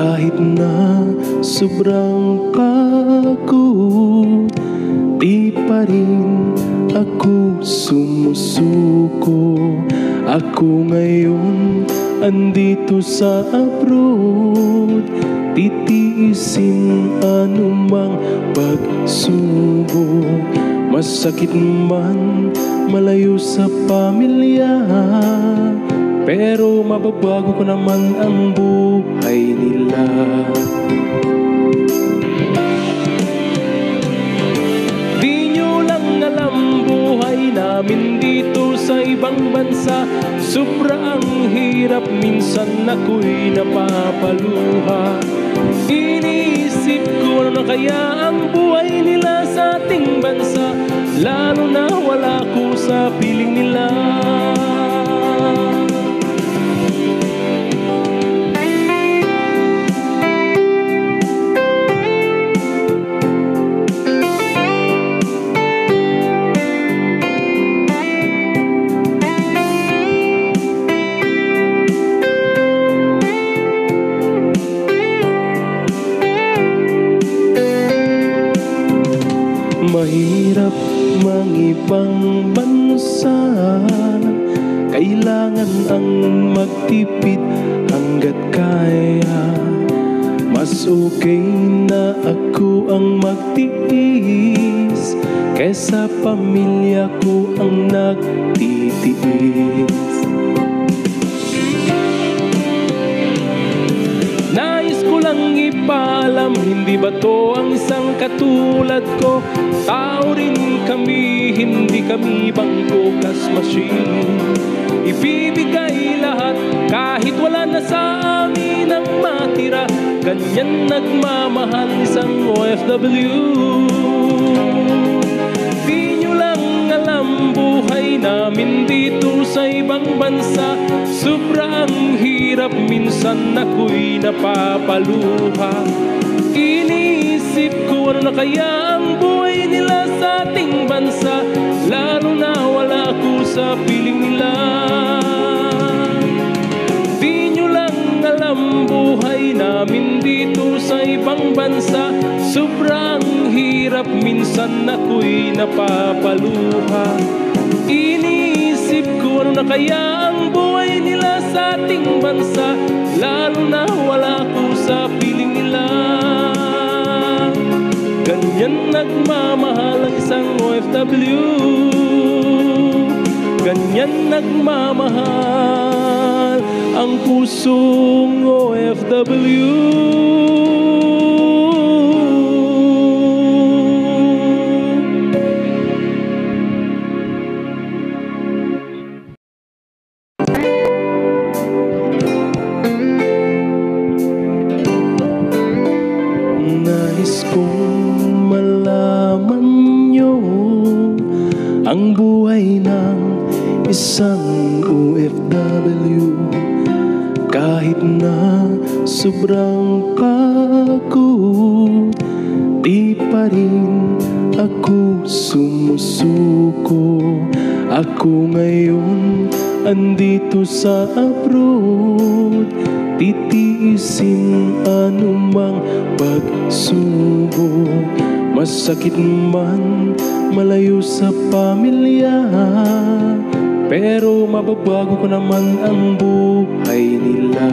Kahit na sobrang pagod, di pa rin ako sumusuko. Ako ngayon andito sa abroad, titiisin anumang pagsubok. Masakit man malayo sa pamilya, pero mababago ko naman ang buhay nila. Di nyo lang alam buhay namin dito sa ibang bansa. Sobra ang hirap, minsan ako'y napapaluha. Iniisip ko na kaya ang buhay nila sa ating bansa, lalo na wala ko sa piling nila. Mahirap mang ibang bansa, kailangan ang magtipid hanggat kaya. Mas okay na ako ang magtiis, kesa pamilya ko ang nagtitiis. Nais ko lang ipaalam, hindi ba to ang isang katulad ko? Tao rin kami, hindi kami bangko cash machine. Ibibigay lahat kahit wala na sa amin ang matira. Ganyan nagmamahal isang OFW. Di nyo lang alam buhay namin dito sa ibang bansa. Sobra ang hirap, minsan ako'y napapaluha. Iniisip ko ano na kaya ang buhay nila sa ating bansa, lalo na wala ako sa piling nila. Di nyo lang alam buhay namin dito sa ibang bansa. Sobrang hirap, minsan ako'y napapaluha. Iniisip ko ano na kaya ang buhay nila sa ating bansa, lalo na wala ako sa piling nila. Ganyan nagmamahal ang isang OFW. Ganyan nagmamahal ang pusong OFW. Nais kong malaman nyo ang buhay ng isang OFW. Kahit na sobrang pagod, di pa rin ako sumusuko. Ako ngayon andito sa abroad, titiisin anumang pagsubok. Masakit man malayo sa pamilya, pero mababago ko naman ang buhay nila.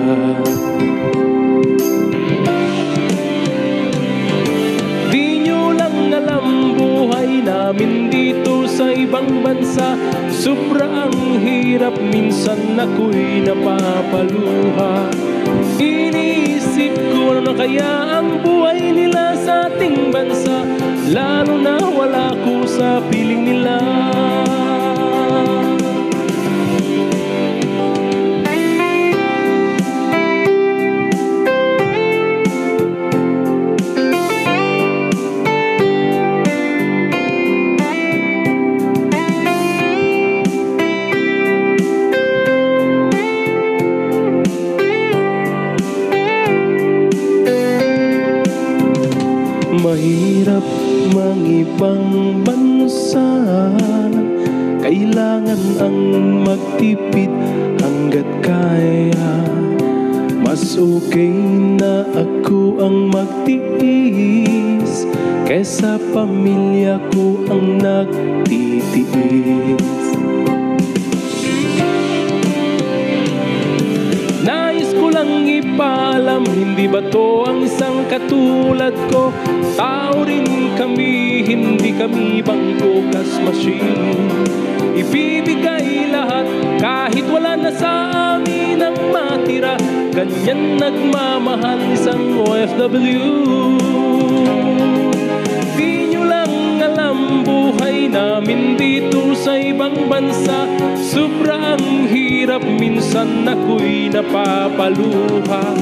Di nyo lang alam buhay namin dito sa ibang bansa. Sobra ang hirap, minsan ako'y napapaluha. Iniisip ko ano na kaya ang buhay nila sa ating bansa, lalo na wala ko sa piling nila. Mahirap mang ibang bansa, kailangan ang magtipid hanggat kaya. Mas Mas okay na ako ang magtiis kesa pamilya ko ang nagtitiis. Nais ko lang ipaalam, hindi ba to ang isang katulad ko? Tao rin kami, hindi kami bangko cash machine. Ibibigay lahat kahit wala na sa amin ang matira. Ganyan nagmamahal isang OFW. Di nyo lang alam buhay namin dito sa ibang bansa. Sobra ang hirap, minsan ako'y napapaluha.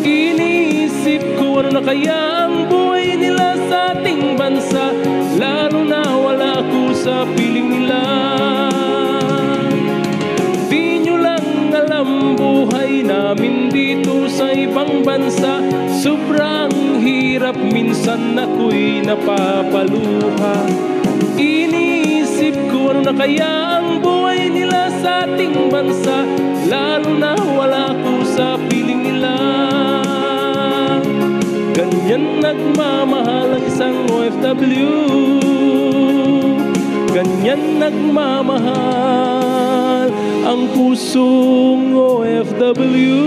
Iniisip ko ano na kaya ang buhay nila sa ating bansa, lalo na wala ako sa piling nila. Di nyo lang alam buhay namin dito sa ibang bansa. Sobrang hirap, minsan ako'y napapaluha. Iniisip ko ano na kaya ang buhay nila sa ating bansa, lalo na wala ako sa piling nila. Ganyan nagmamahal ang isang OFW. Ganyan nagmamahal ang pusong OFW.